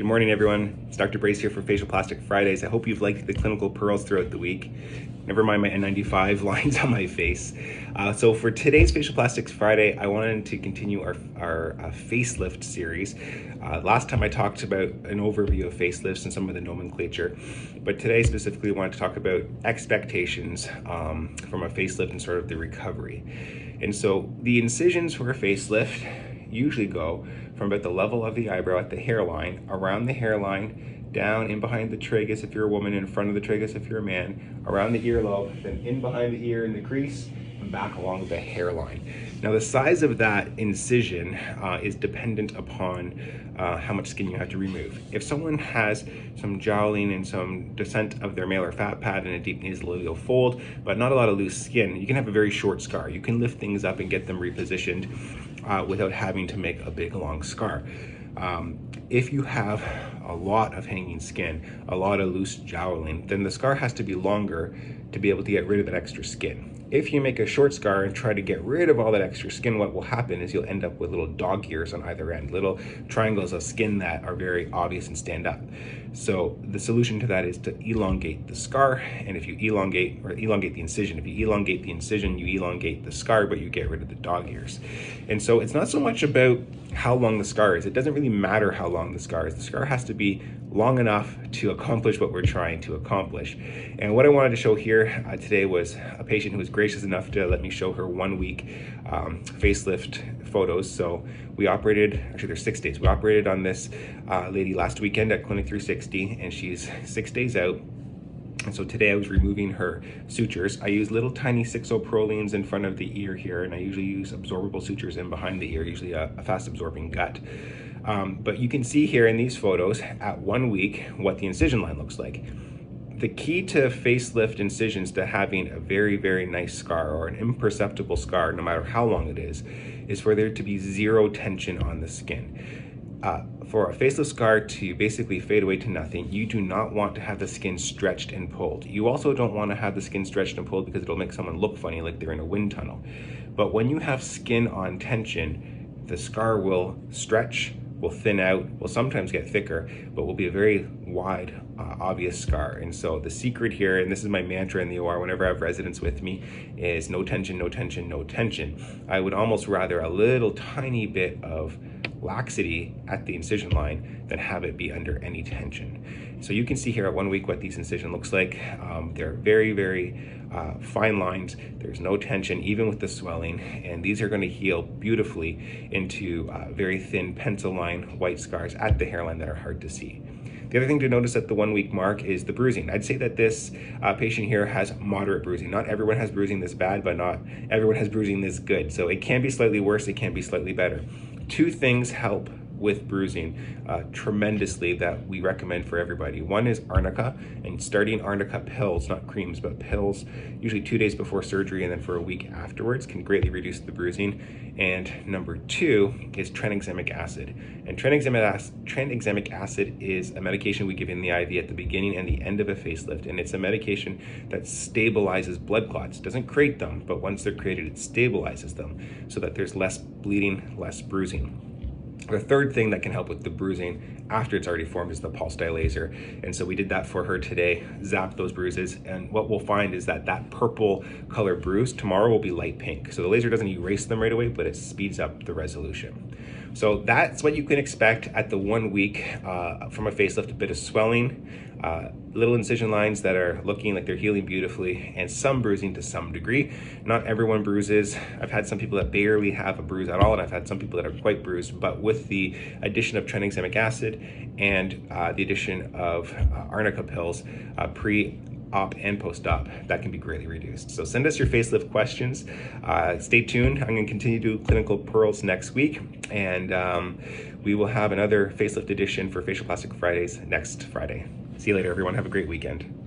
Good morning, everyone. It's Dr. Brace here for Facial Plastic Fridays. I hope you've liked the clinical pearls throughout the week. Never mind my N95 lines on my face. So for today's Facial Plastics Friday, I wanted to continue our facelift series. Last time I talked about an overview of facelifts and some of the nomenclature, but today specifically I wanted to talk about expectations from a facelift and sort of the recovery. And so the incisions for a facelift usually go from about the level of the eyebrow at the hairline, around the hairline, down in behind the tragus if you're a woman, in front of the tragus if you're a man, around the earlobe, then in behind the ear in the crease, and back along the hairline. Now the size of that incision is dependent upon how much skin you have to remove. If someone has some jowling and some descent of their malar fat pad and a deep nasolabial fold, but not a lot of loose skin, you can have a very short scar. You can lift things up and get them repositioned without having to make a big long scar. If you have a lot of hanging skin, a lot of loose jowling, then the scar has to be longer to be able to get rid of that extra skin. If you make a short scar and try to get rid of all that extra skin, what will happen is you'll end up with little dog ears on either end, little triangles of skin that are very obvious and stand up. So the solution to that is to elongate the scar, and if you elongate the incision, if you elongate the incision, you elongate the scar, but you get rid of the dog ears. And so it's not so much about how long the scar is. It doesn't really matter how long the scar is. The scar has to be long enough to accomplish what we're trying to accomplish. And what I wanted to show here today was a patient who was gracious enough to let me show her 1 week facelift photos. So we operated, actually there's 6 days. We operated on this lady last weekend at Clinic 360, and she's 6 days out. And so today I was removing her sutures. I use little tiny 6-0-prolines in front of the ear here, and I usually use absorbable sutures in behind the ear, usually a fast absorbing gut. But you can see here in these photos at 1 week what the incision line looks like. The key to facelift incisions to having a very, very nice scar or an imperceptible scar, no matter how long it is for there to be zero tension on the skin. For a facelift scar to basically fade away to nothing, you do not want to have the skin stretched and pulled. You also don't want to have the skin stretched and pulled because it'll make someone look funny, like they're in a wind tunnel. But when you have skin on tension, the scar will stretch, will thin out, will sometimes get thicker, but will be a very wide, obvious scar. And so the secret here, and this is my mantra in the OR whenever I have residents with me, is no tension, no tension, no tension. I would almost rather a little tiny bit of laxity at the incision line than have it be under any tension. So you can see here at 1 week what these incision looks like. They're very, very fine lines. There's no tension, even with the swelling, and these are going to heal beautifully into very thin pencil line white scars at the hairline that are hard to see. The other thing to notice at the 1 week mark is the bruising. I'd say that this patient here has moderate bruising. Not everyone has bruising this bad, but not everyone has bruising this good. So it can be slightly worse, it can be slightly better. 2 things help with bruising tremendously that we recommend for everybody. One is arnica, and starting arnica pills, not creams, but pills, usually 2 days before surgery and then for a week afterwards, can greatly reduce the bruising. And number 2 is tranexamic acid. And tranexamic acid is a medication we give in the IV at the beginning and the end of a facelift, and it's a medication that stabilizes blood clots. It doesn't create them, but once they're created, it stabilizes them so that there's less bleeding, less bruising. The third thing that can help with the bruising after it's already formed is the pulse dye laser. And so we did that for her today, zapped those bruises. And what we'll find is that that purple color bruise tomorrow will be light pink. So the laser doesn't erase them right away, but it speeds up the resolution. So that's what you can expect at the 1 week from a facelift: a bit of swelling, little incision lines that are looking like they're healing beautifully, and some bruising to some degree. Not everyone bruises. I've had some people that barely have a bruise at all, and I've had some people that are quite bruised, but with the addition of tranexamic acid and the addition of arnica pills, pre-op and post-op, that can be greatly reduced. So send us your facelift questions. Stay tuned. I'm going to continue to do clinical pearls next week, and we will have another facelift edition for Facial Plastic Fridays next Friday. See you later, everyone. Have a great weekend.